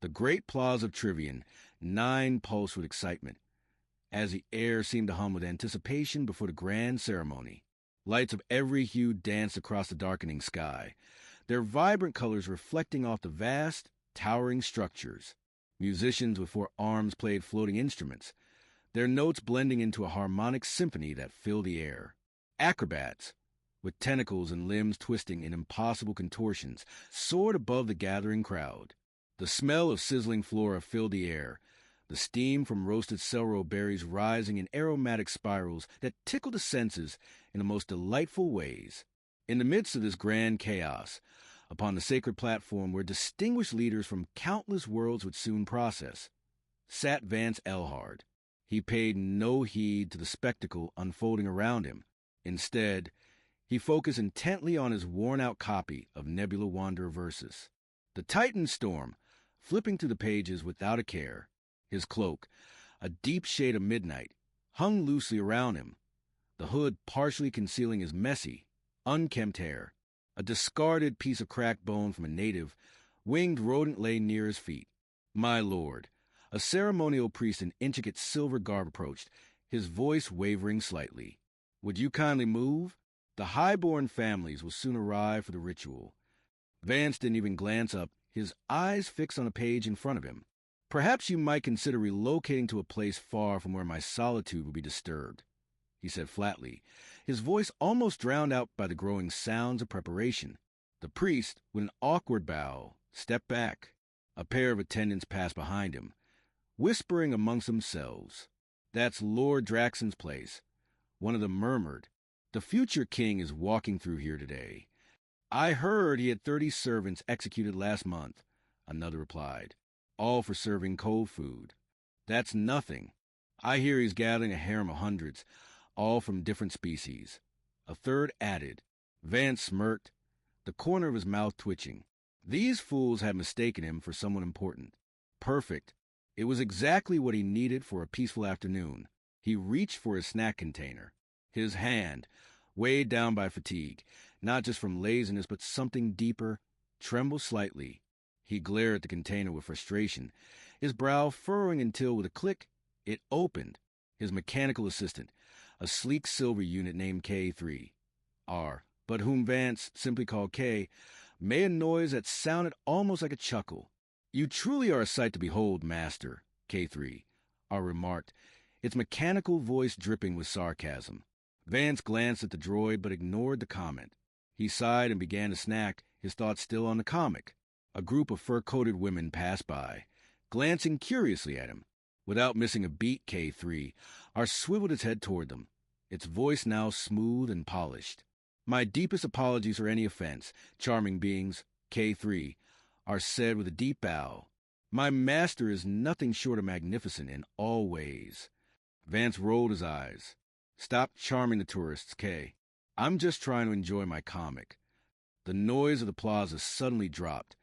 The great plaza of Trivian, 9 pulsed with excitement, as the air seemed to hum with anticipation before the grand ceremony. Lights of every hue danced across the darkening sky, their vibrant colors reflecting off the vast, towering structures. Musicians with 4 arms played floating instruments, their notes blending into a harmonic symphony that filled the air. Acrobats, with tentacles and limbs twisting in impossible contortions, soared above the gathering crowd. The smell of sizzling flora filled the air, the steam from roasted celery berries rising in aromatic spirals that tickled the senses in the most delightful ways. In the midst of this grand chaos, upon the sacred platform where distinguished leaders from countless worlds would soon process, sat Vance Elhard. He paid no heed to the spectacle unfolding around him. Instead, he focused intently on his worn-out copy of Nebula Wanderer Versus. The Titan storm, flipping through the pages without a care. His cloak, a deep shade of midnight, hung loosely around him, the hood partially concealing his messy, unkempt hair. A discarded piece of cracked bone from a native, winged rodent lay near his feet. My lord, a ceremonial priest in intricate silver garb approached, his voice wavering slightly. Would you kindly move? The high-born families will soon arrive for the ritual. Vance didn't even glance up, his eyes fixed on a page in front of him. Perhaps you might consider relocating to a place far from where my solitude would be disturbed, he said flatly, his voice almost drowned out by the growing sounds of preparation. The priest, with an awkward bow, stepped back. A pair of attendants passed behind him, whispering amongst themselves. That's Lord Draxon's place. One of them murmured. The future king is walking through here today. I heard he had 30 servants executed last month, another replied, all for serving cold food. That's nothing. I hear he's gathering a harem of hundreds, all from different species. A third added. Vance smirked, the corner of his mouth twitching. These fools had mistaken him for someone important. Perfect. It was exactly what he needed for a peaceful afternoon. He reached for his snack container. His hand, weighed down by fatigue, not just from laziness but something deeper, trembled slightly. He glared at the container with frustration, his brow furrowing until, with a click, it opened. His mechanical assistant, a sleek silver unit named K3R, but whom Vance simply called K, made a noise that sounded almost like a chuckle. You truly are a sight to behold, Master, K3R remarked, its mechanical voice dripping with sarcasm. Vance glanced at the droid but ignored the comment. He sighed and began to snack, his thoughts still on the comic. A group of fur-coated women passed by, glancing curiously at him. Without missing a beat, K3R swiveled its head toward them, its voice now smooth and polished. My deepest apologies for any offense, charming beings, K3R said with a deep bow. My master is nothing short of magnificent in all ways. Vance rolled his eyes. Stop charming the tourists, K. I'm just trying to enjoy my comic. The noise of the plaza suddenly dropped,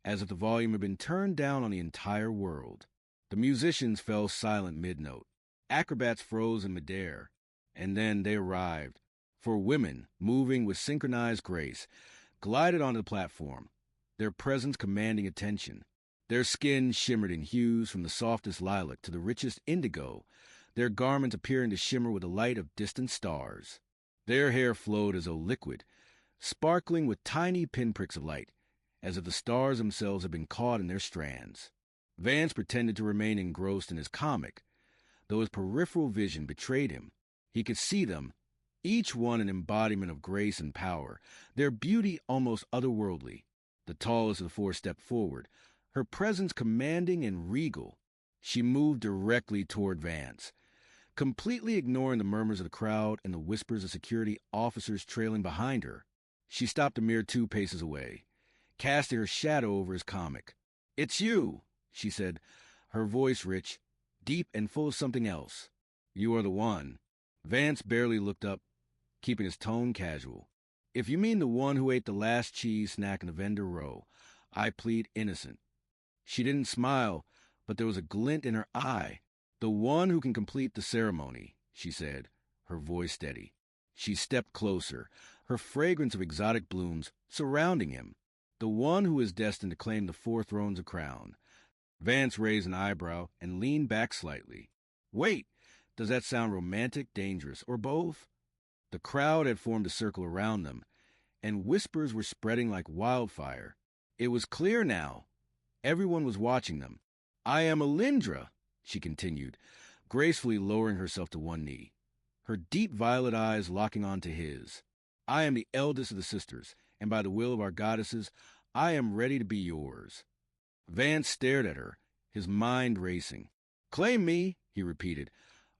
as if the volume had been turned down on the entire world. The musicians fell silent mid-note. Acrobats froze in midair. And then they arrived. 4 women, moving with synchronized grace, glided onto the platform, their presence commanding attention. Their skin shimmered in hues from the softest lilac to the richest indigo, their garments appearing to shimmer with the light of distant stars. Their hair flowed as though liquid, sparkling with tiny pinpricks of light, as if the stars themselves had been caught in their strands. Vance pretended to remain engrossed in his comic, though his peripheral vision betrayed him. He could see them, each one an embodiment of grace and power, their beauty almost otherworldly. The tallest of the 4 stepped forward, her presence commanding and regal. She moved directly toward Vance, completely ignoring the murmurs of the crowd and the whispers of security officers trailing behind her. She stopped a mere 2 paces away, casting her shadow over his comic. It's you, she said, her voice rich, deep and full of something else. You are the one. Vance barely looked up, keeping his tone casual. If you mean the one who ate the last cheese snack in the vendor row, I plead innocent. She didn't smile, but there was a glint in her eye. The one who can complete the ceremony, she said, her voice steady. She stepped closer, her fragrance of exotic blooms surrounding him. The one who is destined to claim the 4 thrones of crown. Vance raised an eyebrow and leaned back slightly. Wait, does that sound romantic, dangerous, or both? The crowd had formed a circle around them, and whispers were spreading like wildfire. It was clear now. Everyone was watching them. I am Alindra, she continued, gracefully lowering herself to one knee, her deep violet eyes locking onto his. I am the eldest of the sisters, and by the will of our goddesses, I am ready to be yours. Vance stared at her, his mind racing. Claim me, he repeated,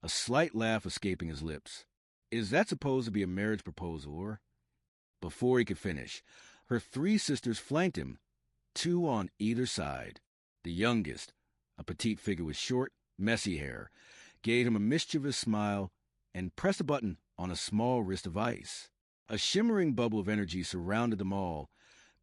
a slight laugh escaping his lips. Is that supposed to be a marriage proposal, or? Before he could finish, her 3 sisters flanked him, 2 on either side. The youngest, a petite figure with short, messy hair, gave him a mischievous smile and pressed a button on a small wrist of ice. A shimmering bubble of energy surrounded them all,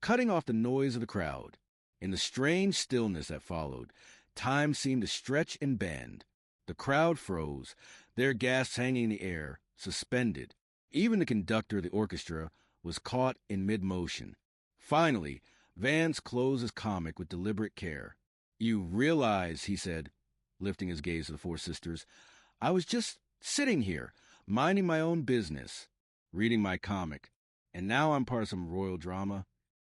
cutting off the noise of the crowd. In the strange stillness that followed, time seemed to stretch and bend. The crowd froze, their gasps hanging in the air, suspended. Even the conductor of the orchestra was caught in mid-motion. Finally, Vance closed his comic with deliberate care. You realize, he said, lifting his gaze to the 4 sisters, I was just sitting here, minding my own business, reading my comic, and now I'm part of some royal drama.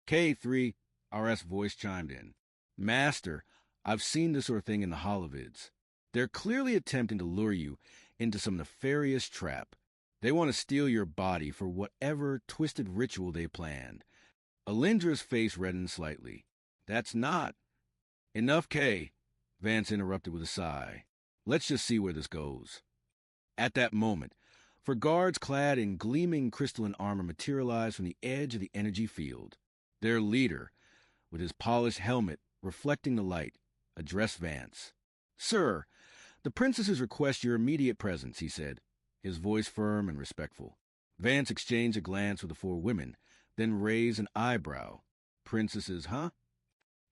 K3, RS voice chimed in. Master, I've seen this sort of thing in the holovids. They're clearly attempting to lure you into some nefarious trap. They want to steal your body for whatever twisted ritual they planned. Alindra's face reddened slightly. That's not. Enough, Kay, Vance interrupted with a sigh. Let's just see where this goes. At that moment, for guards clad in gleaming crystalline armor materialized from the edge of the energy field. Their leader, with his polished helmet reflecting the light, addressed Vance. Sir, the princesses request your immediate presence, he said, his voice firm and respectful. Vance exchanged a glance with the 4 women, then raised an eyebrow. Princesses, huh?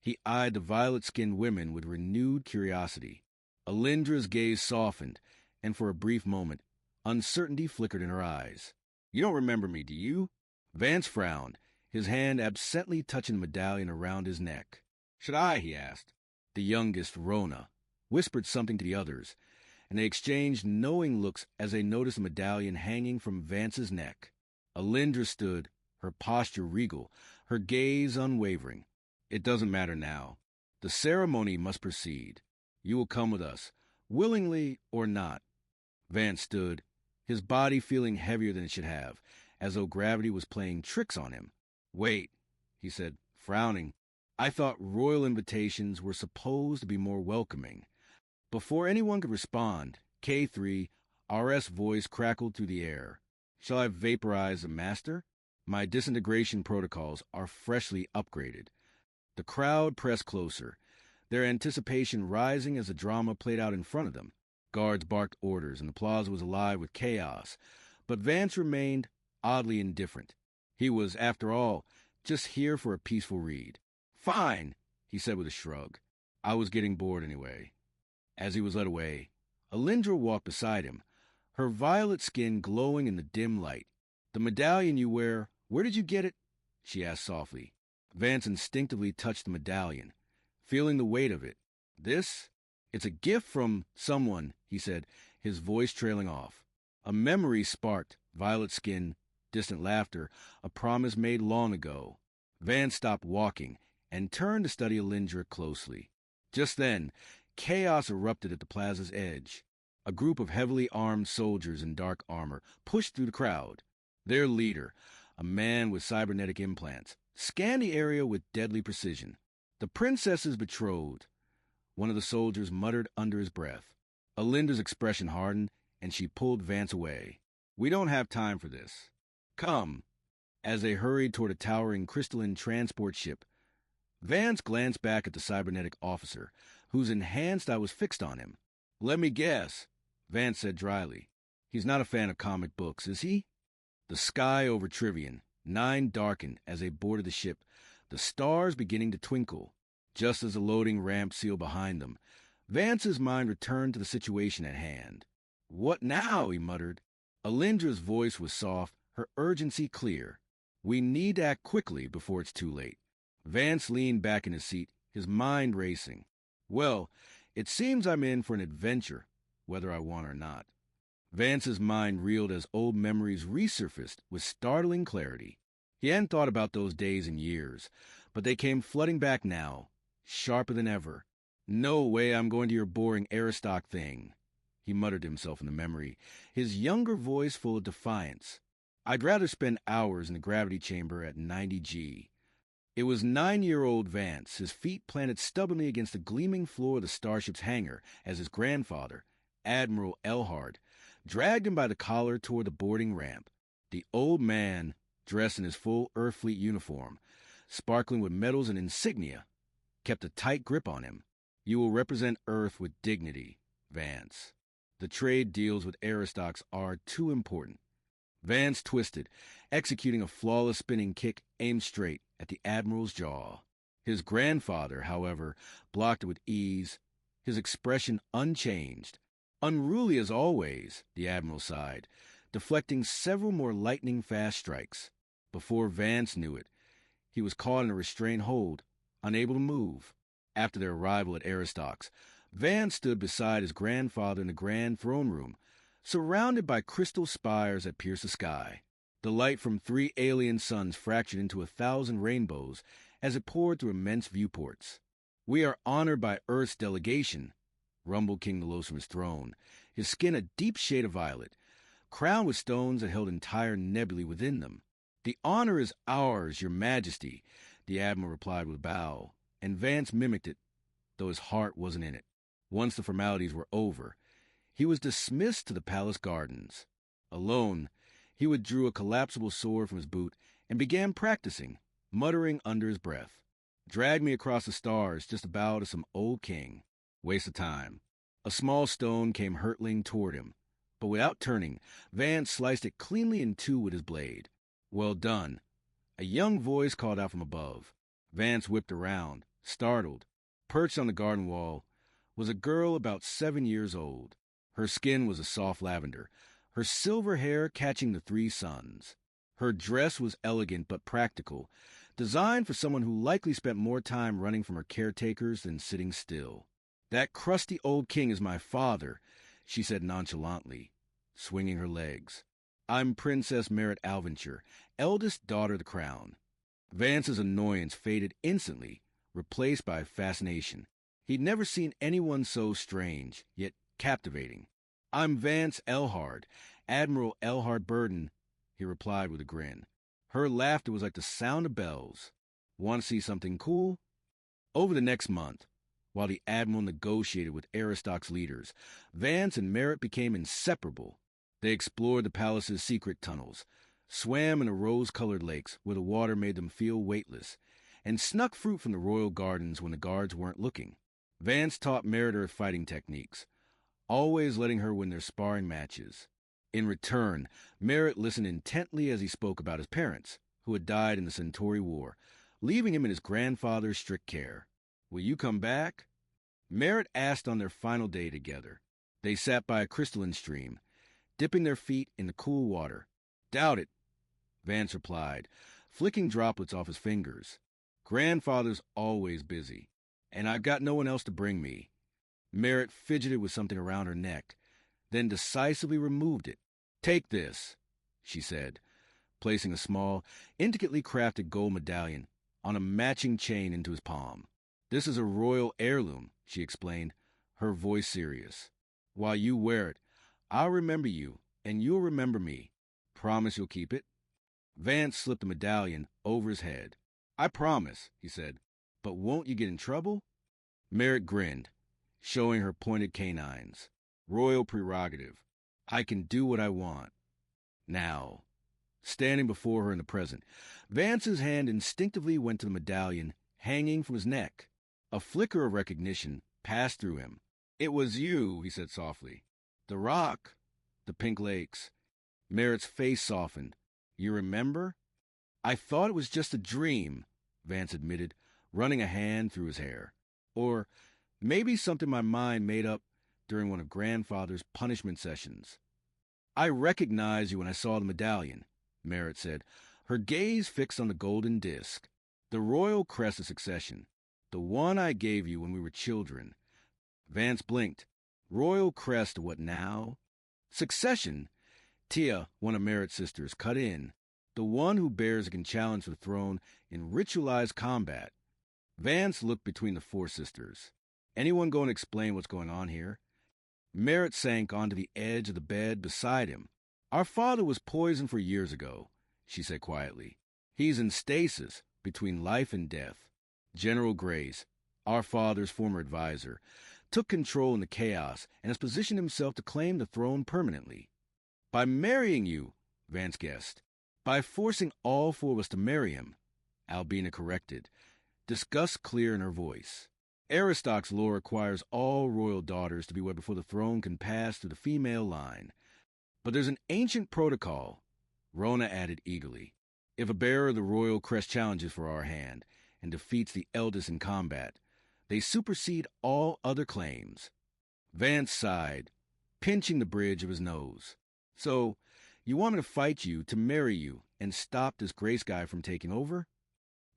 He eyed the violet-skinned women with renewed curiosity. Alindra's gaze softened, and for a brief moment, uncertainty flickered in her eyes. You don't remember me, do you? Vance frowned, his hand absently touching the medallion around his neck. Should I? He asked. The youngest, Rona, whispered something to the others, and they exchanged knowing looks as they noticed the medallion hanging from Vance's neck. Alindra stood, her posture regal, her gaze unwavering. It doesn't matter now. The ceremony must proceed. You will come with us, willingly or not. Vance stood, his body feeling heavier than it should have, as though gravity was playing tricks on him. Wait, he said, frowning. I thought royal invitations were supposed to be more welcoming. Before anyone could respond, K3, RS voice crackled through the air. Shall I vaporize the master? My disintegration protocols are freshly upgraded. The crowd pressed closer, their anticipation rising as the drama played out in front of them. Guards barked orders, and the plaza was alive with chaos. But Vance remained oddly indifferent. He was, after all, just here for a peaceful read. Fine, he said with a shrug. I was getting bored anyway. As he was led away, Alindra walked beside him, her violet skin glowing in the dim light. The medallion you wear, where did you get it? She asked softly. Vance instinctively touched the medallion, feeling the weight of it. It's a gift from someone, he said, his voice trailing off. A memory sparked, violet skin, distant laughter, a promise made long ago. Vance stopped walking and turned to study Alindra closely. Just then, chaos erupted at the plaza's edge. A group of heavily armed soldiers in dark armor pushed through the crowd. Their leader, a man with cybernetic implants, scanned the area with deadly precision. The princess's betrothed, one of the soldiers muttered under his breath. Alinda's expression hardened, and she pulled Vance away. We don't have time for this. Come. As they hurried toward a towering crystalline transport ship, Vance glanced back at the cybernetic officer, whose enhanced eye was fixed on him. Let me guess, Vance said dryly. He's not a fan of comic books, is he? The sky over Trivian, 9 darkened as they boarded the ship, the stars beginning to twinkle. Just as the loading ramp sealed behind them, Vance's mind returned to the situation at hand. What now? He muttered. Alindra's voice was soft, her urgency clear. We need to act quickly before it's too late. Vance leaned back in his seat, his mind racing. Well, it seems I'm in for an adventure, whether I want or not. Vance's mind reeled as old memories resurfaced with startling clarity. He hadn't thought about those days in years, but they came flooding back now, sharper than ever. No way I'm going to your boring Aristoc thing, he muttered to himself in the memory, his younger voice full of defiance. I'd rather spend hours in the gravity chamber at 90G. It was 9-year-old Vance, his feet planted stubbornly against the gleaming floor of the starship's hangar, as his grandfather, Admiral Elhard, dragged him by the collar toward the boarding ramp. The old man, dressed in his full Earthfleet uniform, sparkling with medals and insignia, kept a tight grip on him. You will represent Earth with dignity, Vance. The trade deals with Aristocs are too important. Vance twisted, executing a flawless spinning kick aimed straight at the Admiral's jaw. His grandfather, however, blocked it with ease, his expression unchanged. Unruly as always, the Admiral sighed, deflecting several more lightning-fast strikes. Before Vance knew it, he was caught in a restrained hold, unable to move. After their arrival at Aristocs, Vance stood beside his grandfather in the grand throne room, surrounded by crystal spires that pierced the sky. The light from 3 alien suns fractured into 1,000 rainbows as it poured through immense viewports. We are honored by Earth's delegation, rumbled King Nalos from his throne, his skin a deep shade of violet, crowned with stones that held entire nebulae within them. The honor is ours, your majesty, the Admiral replied with a bow, and Vance mimicked it, though his heart wasn't in it. Once the formalities were over, he was dismissed to the palace gardens. Alone, he withdrew a collapsible sword from his boot and began practicing, muttering under his breath. Drag me across the stars just to bow to some old king. Waste of time. A small stone came hurtling toward him, but without turning, Vance sliced it cleanly in two with his blade. Well done. A young voice called out from above. Vance whipped around, startled. Perched on the garden wall was a girl about 7 years old. Her skin was a soft lavender, her silver hair catching the 3 suns. Her dress was elegant but practical, designed for someone who likely spent more time running from her caretakers than sitting still. That crusty old king is my father, she said nonchalantly, swinging her legs. I'm Princess Merit Alventure, eldest daughter of the crown. Vance's annoyance faded instantly, replaced by fascination. He'd never seen anyone so strange, yet captivating. I'm Vance Elhard, Admiral Elhard Burden, he replied with a grin. Her laughter was like the sound of bells. Want to see something cool? Over the next month, while the Admiral negotiated with Aristoc's leaders, Vance and Merit became inseparable. They explored the palace's secret tunnels, swam in the rose-colored lakes where the water made them feel weightless, and snuck fruit from the royal gardens when the guards weren't looking. Vance taught Merit Earth fighting techniques, always letting her win their sparring matches. In return, Merit listened intently as he spoke about his parents, who had died in the Centauri War, leaving him in his grandfather's strict care. Will you come back? Merit asked on their final day together. They sat by a crystalline stream, dipping their feet in the cool water. Doubt it, Vance replied, flicking droplets off his fingers. Grandfather's always busy, and I've got no one else to bring me. Merit fidgeted with something around her neck, then decisively removed it. Take this, she said, placing a small, intricately crafted gold medallion on a matching chain into his palm. This is a royal heirloom, she explained, her voice serious. While you wear it, I'll remember you, and you'll remember me. Promise you'll keep it? Vance slipped the medallion over his head. I promise, he said, but won't you get in trouble? Merit grinned, showing her pointed canines. Royal prerogative. I can do what I want. Now, standing before her in the present, Vance's hand instinctively went to the medallion hanging from his neck. A flicker of recognition passed through him. It was you, he said softly. The rock, the pink lakes. Merit's face softened. You remember? I thought it was just a dream, Vance admitted, running a hand through his hair. Or maybe something my mind made up during one of Grandfather's punishment sessions. I recognized you when I saw the medallion, Merit said, her gaze fixed on the golden disk. The royal crest of succession. The one I gave you when we were children. Vance blinked. Royal crest, what now? Succession. Tia, one of Merritt's sisters, cut in. The one who bears and can challenge the throne in ritualized combat. Vance looked between the four sisters. Anyone going to explain what's going on here? Merritt sank onto the edge of the bed beside him. Our father was poisoned for years ago, she said quietly. He's in stasis, between life and death. General Grace, our father's former advisor, took control in the chaos and has positioned himself to claim the throne permanently. By marrying you, Vance guessed. By forcing all four of us to marry him, Albina corrected, disgust clear in her voice. Aristoc's law requires all royal daughters to be wed before the throne can pass through the female line. But there's an ancient protocol, Rona added eagerly. If a bearer of the royal crest challenges for our hand and defeats the eldest in combat, they supersede all other claims. Vance sighed, pinching the bridge of his nose. So, you want me to fight you, to marry you, and stop this Grace guy from taking over?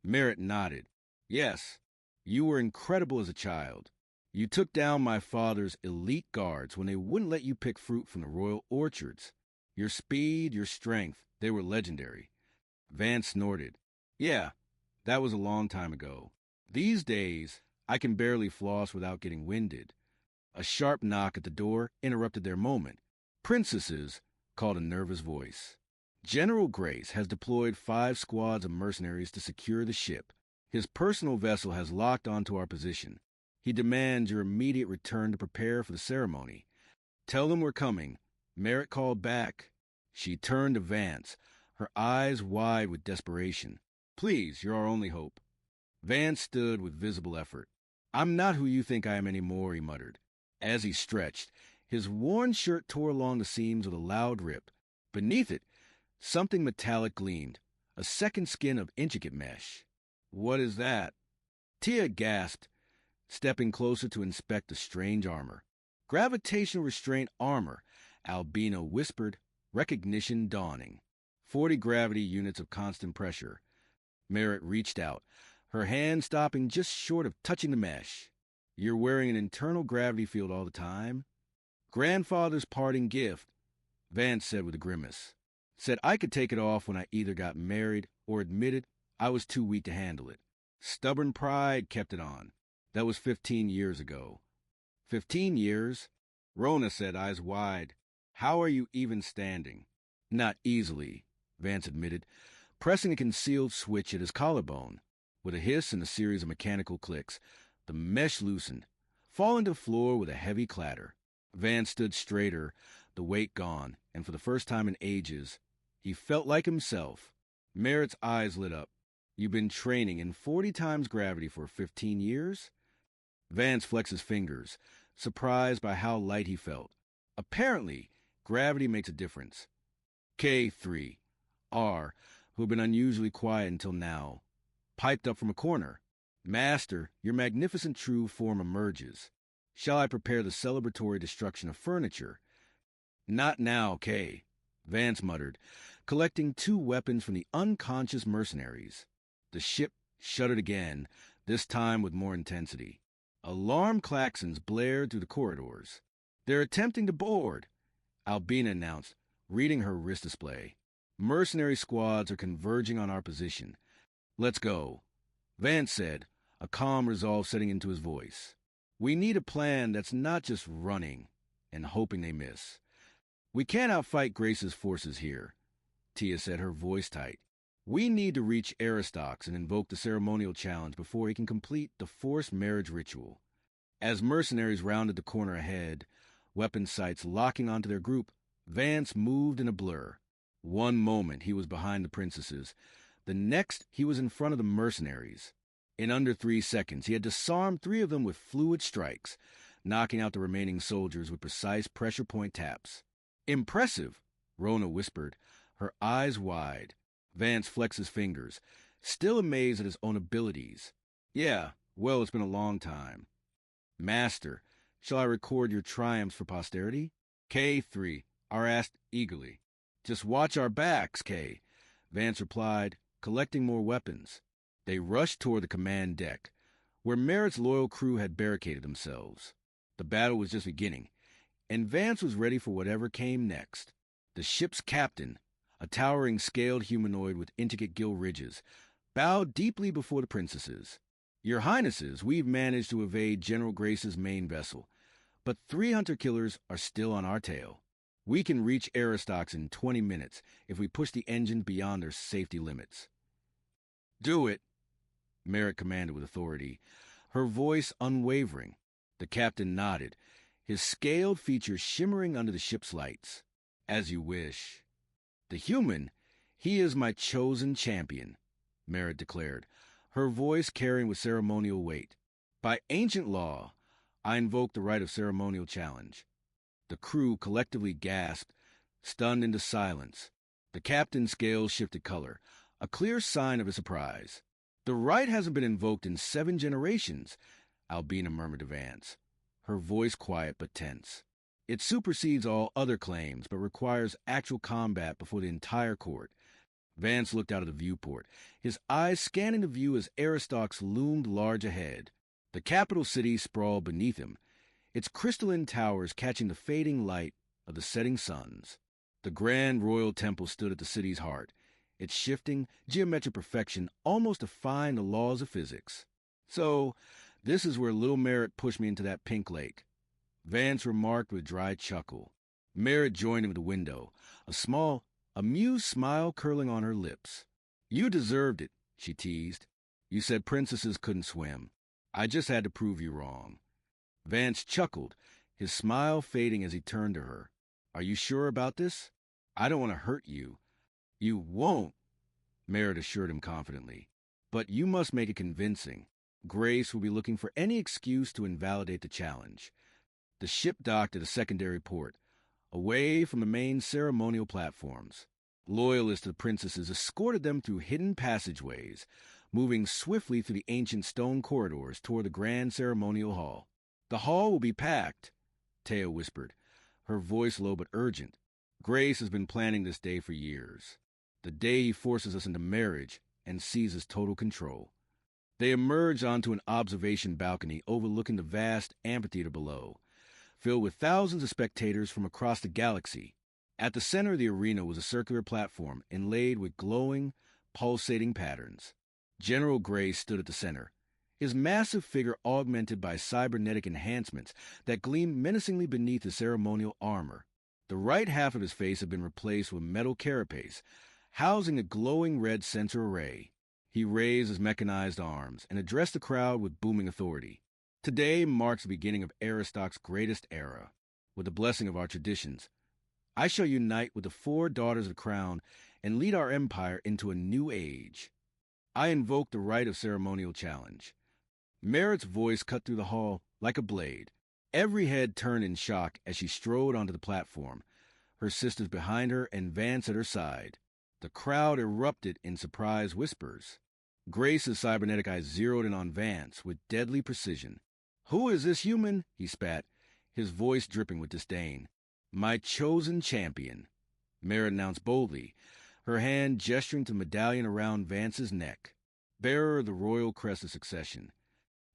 Merritt nodded. Yes, you were incredible as a child. You took down my father's elite guards when they wouldn't let you pick fruit from the royal orchards. Your speed, your strength, they were legendary. Vance snorted. Yeah, that was a long time ago. These days, I can barely floss without getting winded. A sharp knock at the door interrupted their moment. Princesses, called a nervous voice. General Grace has deployed 5 squads of mercenaries to secure the ship. His personal vessel has locked onto our position. He demands your immediate return to prepare for the ceremony. Tell them we're coming. Merritt called back. She turned to Vance, her eyes wide with desperation. Please, you're our only hope. Vance stood with visible effort. I'm not who you think I am anymore, he muttered. As he stretched, his worn shirt tore along the seams with a loud rip. Beneath it, something metallic gleamed, a second skin of intricate mesh. What is that? Tia gasped, stepping closer to inspect the strange armor. Gravitational restraint armor, Albina whispered, recognition dawning. 40 gravity units of constant pressure. Merritt reached out, her hand stopping just short of touching the mesh. You're wearing an internal gravity field all the time? Grandfather's parting gift, Vance said with a grimace. Said I could take it off when I either got married or admitted I was too weak to handle it. Stubborn pride kept it on. That was 15 years ago. 15 years? Rona said, eyes wide. How are you even standing? Not easily, Vance admitted, pressing a concealed switch at his collarbone. With a hiss and a series of mechanical clicks, the mesh loosened, falling to the floor with a heavy clatter. Vance stood straighter, the weight gone, and for the first time in ages, he felt like himself. Merritt's eyes lit up. You've been training in 40 times gravity for 15 years? Vance flexed his fingers, surprised by how light he felt. Apparently, gravity makes a difference. K3, R, who had been unusually quiet until now, piped up from a corner. Master, your magnificent true form emerges. Shall I prepare the celebratory destruction of furniture? Not now, K, Vance muttered, collecting 2 weapons from the unconscious mercenaries. The ship shuddered again, this time with more intensity. Alarm klaxons blared through the corridors. They're attempting to board, Albina announced, reading her wrist display. Mercenary squads are converging on our position. Let's go, Vance said, a calm resolve setting into his voice. We need a plan that's not just running and hoping they miss. We can't outfight Grace's forces here, Tia said, her voice tight. We need to reach Aristox and invoke the ceremonial challenge before he can complete the forced marriage ritual. As mercenaries rounded the corner ahead, weapon sights locking onto their group, Vance moved in a blur. One moment he was behind the princesses. The next he was in front of the mercenaries. In under 3 seconds, he had disarmed 3 of them with fluid strikes, knocking out the remaining soldiers with precise pressure point taps. Impressive, Rona whispered, her eyes wide. Vance flexed his fingers, still amazed at his own abilities. Yeah, well, it's been a long time. Master, shall I record your triumphs for posterity? K3, R asked eagerly. Just watch our backs, K, Vance replied, collecting more weapons. They rushed toward the command deck. where Merritt's loyal crew had barricaded themselves. The battle was just beginning, and Vance was ready for whatever came next. The ship's captain, a towering scaled humanoid with intricate gill ridges, bowed deeply before the princesses. "Your Highnesses, we've managed to evade General Grace's main vessel, but 3 hunter-killers are still on our tail. We can reach Aristox in 20 minutes if we push the engine beyond their safety limits." "Do it," Merritt commanded with authority, her voice unwavering. The captain nodded, his scaled features shimmering under the ship's lights. "As you wish." "The human, he is my chosen champion," Merritt declared, her voice carrying with ceremonial weight. "By ancient law, I invoke the right of ceremonial challenge." The crew collectively gasped, stunned into silence. The captain's scales shifted color, a clear sign of his surprise. "The right hasn't been invoked in 7 generations," Albina murmured to Vance, her voice quiet but tense. "It supersedes all other claims, but requires actual combat before the entire court." Vance looked out of the viewport, his eyes scanning the view as Aristox loomed large ahead. The capital city sprawled beneath him, its crystalline towers catching the fading light of the setting suns. The grand royal temple stood at the city's heart, its shifting, geometric perfection almost defying the laws of physics. "So, this is where little Merritt pushed me into that pink lake," Vance remarked with a dry chuckle. Merritt joined him at the window, a small, amused smile curling on her lips. "You deserved it," she teased. "You said princesses couldn't swim. I just had to prove you wrong." Vance chuckled, his smile fading as he turned to her. "Are you sure about this? I don't want to hurt you." "You won't," Merritt assured him confidently. "But you must make it convincing. Grace will be looking for any excuse to invalidate the challenge." The ship docked at a secondary port, away from the main ceremonial platforms. Loyalists to the princesses escorted them through hidden passageways, moving swiftly through the ancient stone corridors toward the grand ceremonial hall. "The hall will be packed," Teo whispered, her voice low but urgent. "Grace has been planning this day for years. The day he forces us into marriage and seizes total control." They emerged onto an observation balcony overlooking the vast amphitheater below, filled with thousands of spectators from across the galaxy. At the center of the arena was a circular platform inlaid with glowing, pulsating patterns. General Grace stood at the center, his massive figure augmented by cybernetic enhancements that gleamed menacingly beneath the ceremonial armor. The right half of his face had been replaced with metal carapace, housing a glowing red sensor array. He raised his mechanized arms and addressed the crowd with booming authority. "Today marks the beginning of Aristox's greatest era. With the blessing of our traditions, I shall unite with the 4 daughters of the crown and lead our empire into a new age. I invoke the right of ceremonial challenge." Merritt's voice cut through the hall like a blade. Every head turned in shock as she strode onto the platform, her sisters behind her and Vance at her side. The crowd erupted in surprised whispers. Grace's cybernetic eyes zeroed in on Vance with deadly precision. "Who is this human?" he spat, his voice dripping with disdain. "My chosen champion," Merritt announced boldly, her hand gesturing to the medallion around Vance's neck, bearer of the royal crest of succession.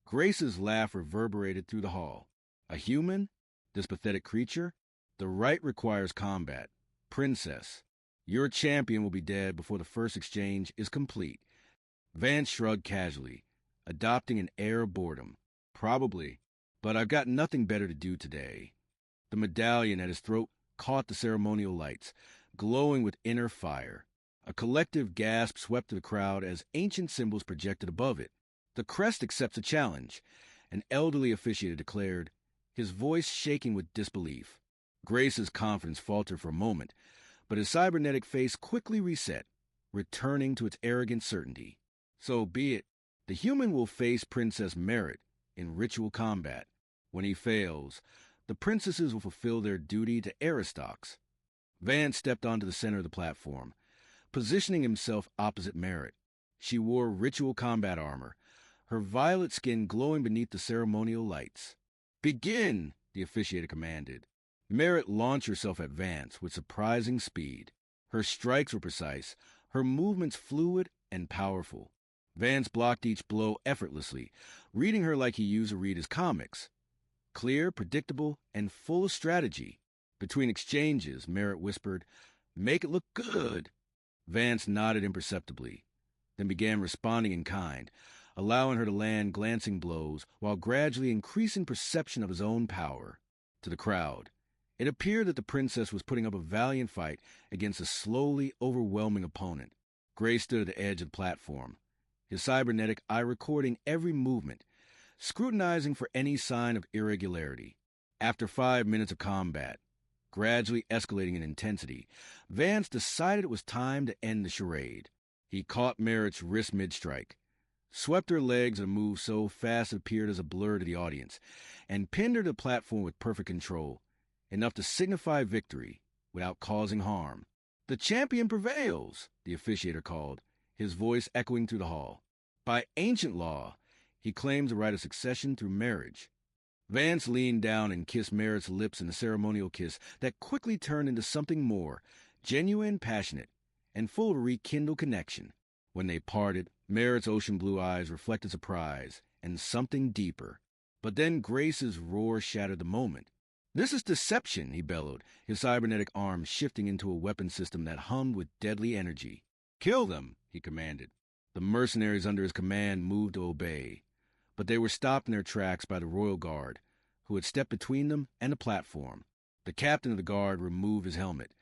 Grace's laugh reverberated through the hall. "A human? This pathetic creature? The rite requires combat. Princess, your champion will be dead before the first exchange is complete." Vance shrugged casually, adopting an air of boredom. "Probably, but I've got nothing better to do today." The medallion at his throat caught the ceremonial lights, glowing with inner fire. A collective gasp swept through the crowd as ancient symbols projected above it. "The crest accepts a challenge," an elderly officiator declared, his voice shaking with disbelief. Grace's confidence faltered for a moment, but his cybernetic face quickly reset, returning to its arrogant certainty. "So be it. The human will face Princess Merritt in ritual combat. When he fails, the princesses will fulfill their duty to Aristox." Vance stepped onto the center of the platform, positioning himself opposite Merritt. She wore ritual combat armor, her violet skin glowing beneath the ceremonial lights. "Begin!" the officiator commanded. Merritt launched herself at Vance with surprising speed. Her strikes were precise, her movements fluid and powerful. Vance blocked each blow effortlessly, reading her like he used to read his comics. Clear, predictable, and full of strategy. Between exchanges, Merritt whispered, "Make it look good." Vance nodded imperceptibly, then began responding in kind, allowing her to land glancing blows while gradually increasing perception of his own power. To the crowd, it appeared that the princess was putting up a valiant fight against a slowly overwhelming opponent. Gray stood at the edge of the platform, his cybernetic eye recording every movement, scrutinizing for any sign of irregularity. After 5 minutes of combat, gradually escalating in intensity, Vance decided it was time to end the charade. He caught Merritt's wrist mid-strike, swept her legs in a move so fast it appeared as a blur to the audience, and pinned her to the platform with perfect control, enough to signify victory without causing harm. "The champion prevails," the officiator called, his voice echoing through the hall. "By ancient law, he claims the right of succession through marriage." Vance leaned down and kissed Merritt's lips in a ceremonial kiss that quickly turned into something more, genuine, passionate, and full of a rekindled connection. When they parted, Merritt's ocean blue eyes reflected surprise and something deeper. But then Grace's roar shattered the moment. "This is deception," he bellowed, his cybernetic arm shifting into a weapon system that hummed with deadly energy. "Kill them," he commanded. The mercenaries under his command moved to obey, but they were stopped in their tracks by the royal guard, who had stepped between them and the platform. The captain of the guard removed his helmet,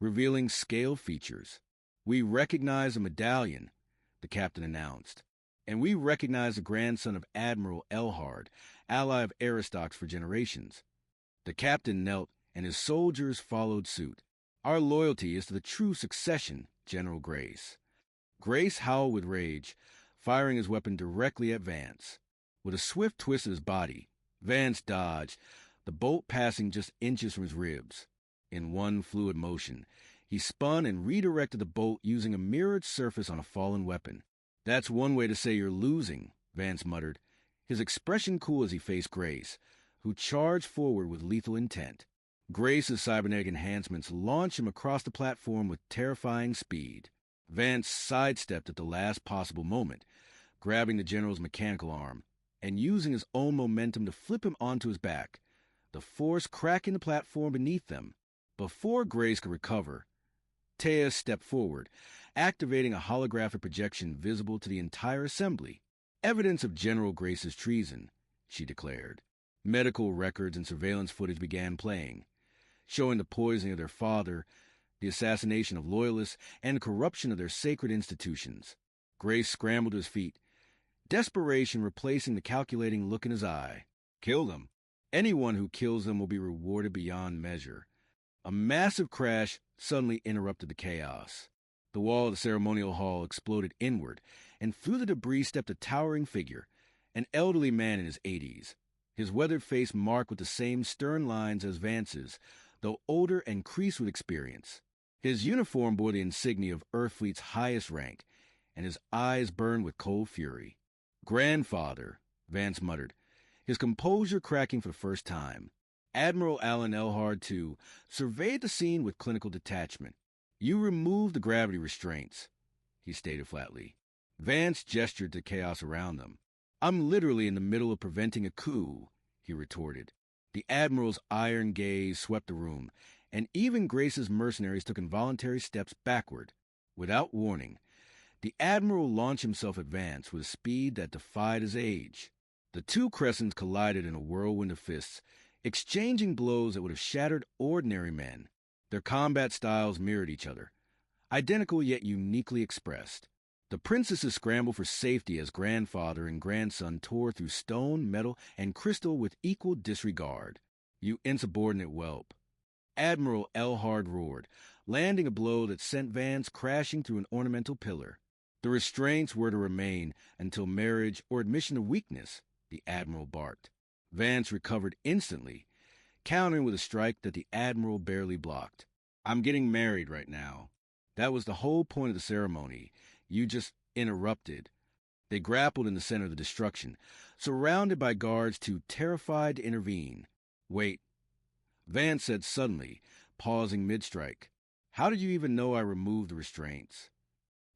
revealing scale features. "We recognize a medallion," the captain announced, "and we recognize the grandson of Admiral Elhard, ally of Aristox for generations." The captain knelt, and his soldiers followed suit. "Our loyalty is to the true succession, General Grace." Grace howled with rage, firing his weapon directly at Vance. With a swift twist of his body, Vance dodged, the bolt passing just inches from his ribs. In one fluid motion, he spun and redirected the bolt using a mirrored surface on a fallen weapon. "That's one way to say you're losing," Vance muttered, his expression cool as he faced Grace, who charged forward with lethal intent. Grace's cybernetic enhancements launched him across the platform with terrifying speed. Vance sidestepped at the last possible moment, grabbing the general's mechanical arm and using his own momentum to flip him onto his back, the force cracking the platform beneath them. Before Grace could recover, Taya stepped forward, activating a holographic projection visible to the entire assembly. "Evidence of General Grace's treason," she declared. Medical records and surveillance footage began playing, showing the poisoning of their father, the assassination of loyalists, and the corruption of their sacred institutions. Grace scrambled to his feet, desperation replacing the calculating look in his eye. "Kill them. Anyone who kills them will be rewarded beyond measure." A massive crash suddenly interrupted the chaos. The wall of the ceremonial hall exploded inward, and through the debris stepped a towering figure, an elderly man in his 80s, his weathered face marked with the same stern lines as Vance's, though older and creased with experience. His uniform bore the insignia of Earthfleet's highest rank, and his eyes burned with cold fury. "Grandfather," Vance muttered, his composure cracking for the first time. Admiral Alan Elhard, too, surveyed the scene with clinical detachment. "You removed the gravity restraints," he stated flatly. Vance gestured to chaos around them. "I'm literally in the middle of preventing a coup," he retorted. The Admiral's iron gaze swept the room, and even Grace's mercenaries took involuntary steps backward. Without warning, the Admiral launched himself at Vance with a speed that defied his age. The two crescents collided in a whirlwind of fists, exchanging blows that would have shattered ordinary men. Their combat styles mirrored each other, identical yet uniquely expressed. The princesses scrambled for safety as grandfather and grandson tore through stone, metal, and crystal with equal disregard. "You insubordinate whelp," Admiral Elhard roared, landing a blow that sent Vance crashing through an ornamental pillar. "The restraints were to remain until marriage or admission of weakness," the Admiral barked. Vance recovered instantly, countering with a strike that the Admiral barely blocked. "I'm getting married right now. That was the whole point of the ceremony. You just interrupted." They grappled in the center of the destruction, surrounded by guards too terrified to intervene. "Wait," Vance said suddenly, pausing mid-strike. "How did you even know I removed the restraints?"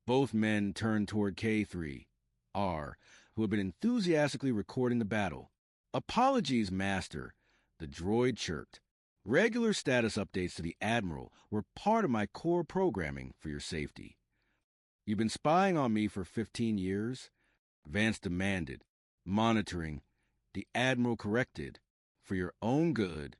Both men turned toward K3, R, who had been enthusiastically recording the battle. "Apologies, Master," the droid chirped. "Regular status updates to the Admiral were part of my core programming for your safety." "You've been spying on me for 15 years?" Vance demanded. "Monitoring," the Admiral corrected. "For your own good."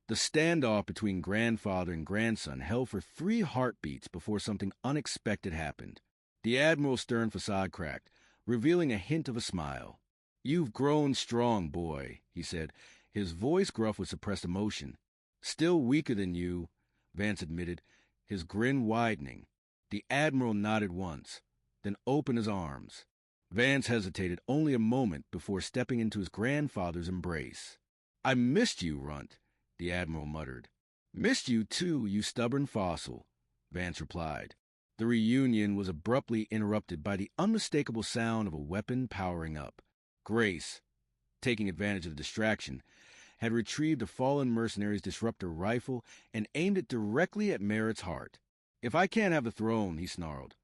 The standoff between grandfather and grandson held for 3 heartbeats before something unexpected happened. The Admiral's stern facade cracked, revealing a hint of a smile. "You've grown strong, boy," he said, his voice gruff with suppressed emotion. "Still weaker than you," Vance admitted, his grin widening. The Admiral nodded once, then opened his arms. Vance hesitated only a moment before stepping into his grandfather's embrace. "I missed you, Runt," the Admiral muttered. "Missed you too, you stubborn fossil," Vance replied. The reunion was abruptly interrupted by the unmistakable sound of a weapon powering up. Grace, taking advantage of the distraction, had retrieved a fallen mercenary's disruptor rifle and aimed it directly at Merritt's heart. "If I can't have the throne," he snarled,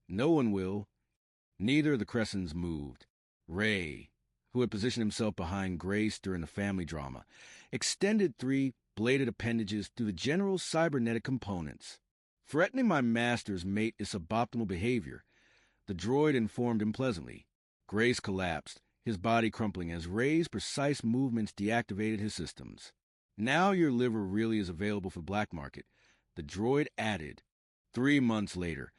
"no one will." Neither of the Cressons moved. Ray, who had positioned himself behind Grace during the family drama, extended 3 bladed appendages through the general's cybernetic components. "Threatening my master's mate is suboptimal behavior," the droid informed him pleasantly. Grace collapsed, his body crumpling as Ray's precise movements deactivated his systems. "Now your liver really is available for the black market," the droid added. 3 months later,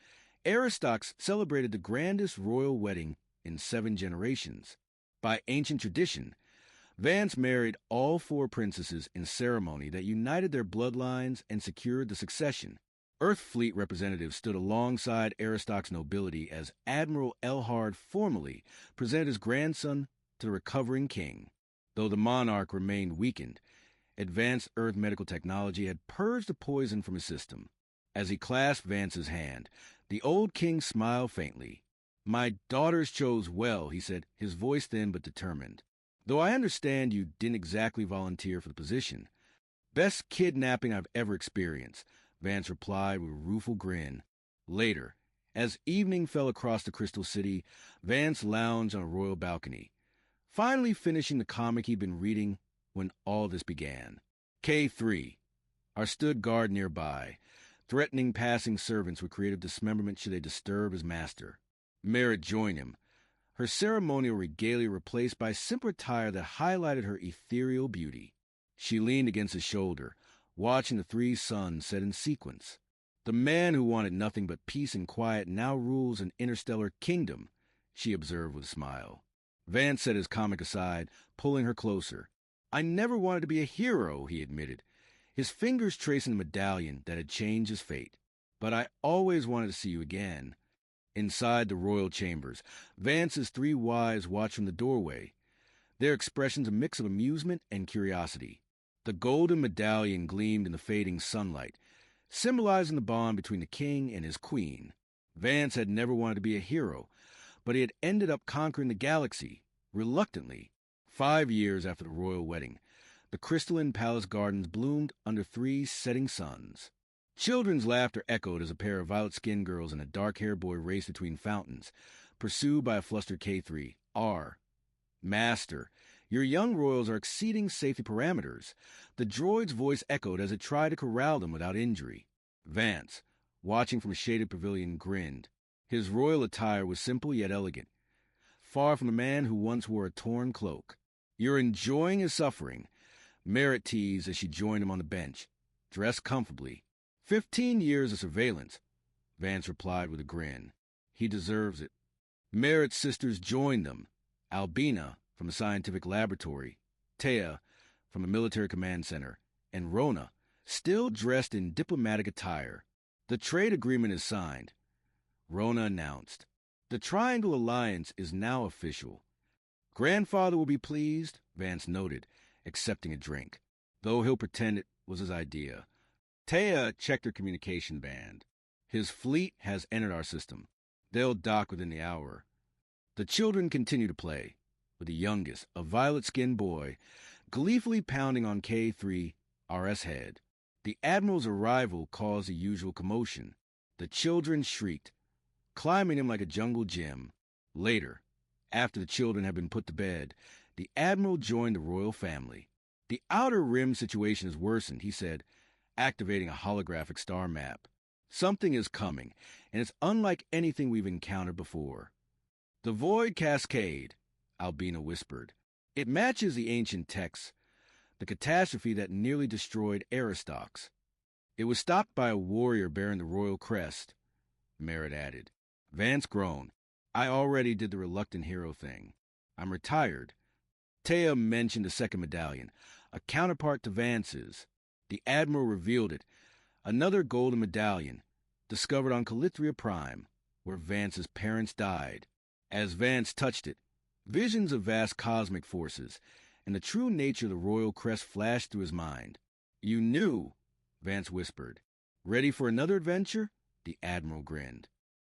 Aristox celebrated the grandest royal wedding in 7 generations. By ancient tradition, Vance married all 4 princesses in ceremony that united their bloodlines and secured the succession. Earth Fleet representatives stood alongside Aristox nobility as Admiral Elhard formally presented his grandson to the recovering king. Though the monarch remained weakened, advanced Earth medical technology had purged the poison from his system. As he clasped Vance's hand, the old king smiled faintly. "My daughters chose well," he said, his voice thin but determined. "Though I understand you didn't exactly volunteer for the position." "Best kidnapping I've ever experienced," Vance replied with a rueful grin. Later, as evening fell across the Crystal City, Vance lounged on a royal balcony, finally finishing the comic he'd been reading when all this began. K3 stood guard nearby, threatening passing servants with creative dismemberment should they disturb his master. Merritt joined him, her ceremonial regalia replaced by simple attire that highlighted her ethereal beauty. She leaned against his shoulder, watching the 3 suns set in sequence. "The man who wanted nothing but peace and quiet now rules an interstellar kingdom," she observed with a smile. Vance set his comic aside, pulling her closer. "I never wanted to be a hero," he admitted, his fingers tracing the medallion that had changed his fate. "But I always wanted to see you again." Inside the royal chambers, Vance's 3 wives watched from the doorway, their expressions a mix of amusement and curiosity. The golden medallion gleamed in the fading sunlight, symbolizing the bond between the king and his queen. Vance had never wanted to be a hero, but he had ended up conquering the galaxy, reluctantly. 5 years after the royal wedding, the crystalline palace gardens bloomed under 3 setting suns. Children's laughter echoed as a pair of violet-skinned girls and a dark-haired boy raced between fountains, pursued by a flustered K3. R. "Master, your young royals are exceeding safety parameters," the droid's voice echoed as it tried to corral them without injury. Vance, watching from a shaded pavilion, grinned. His royal attire was simple yet elegant, far from the man who once wore a torn cloak. "You're enjoying his suffering," Merritt teased as she joined him on the bench, dressed comfortably. 15 years of surveillance," Vance replied with a grin. "He deserves it." Merritt's sisters joined them, Albina from the scientific laboratory, Taya from the military command center, and Rona, still dressed in diplomatic attire. "The trade agreement is signed," Rona announced. "The Triangle Alliance is now official." "Grandfather will be pleased," Vance noted, accepting a drink, though he'll pretend it was his idea. Taya checked her communication band. "His fleet has entered our system. They'll dock within the hour." The children continued to play, with the youngest, a violet-skinned boy, gleefully pounding on K3RS head. The Admiral's arrival caused the usual commotion. The children shrieked, climbing him like a jungle gym. Later, After the children had been put to bed, the Admiral joined the royal family. The Outer Rim situation has worsened, he said, activating a holographic star map. Something is coming, and it's unlike anything we've encountered before. The Void Cascade, Albina whispered. It matches the ancient texts, the catastrophe that nearly destroyed Aristox. It was stopped by a warrior bearing the royal crest, Merritt added. Vance groaned. I already did the reluctant hero thing. I'm retired. Taya mentioned a second medallion, a counterpart to Vance's. The Admiral revealed it. Another golden medallion, discovered on Calithria Prime, where Vance's parents died. As Vance touched it, visions of vast cosmic forces and the true nature of the royal crest flashed through his mind. You knew, Vance whispered. Ready for another adventure? The Admiral grinned.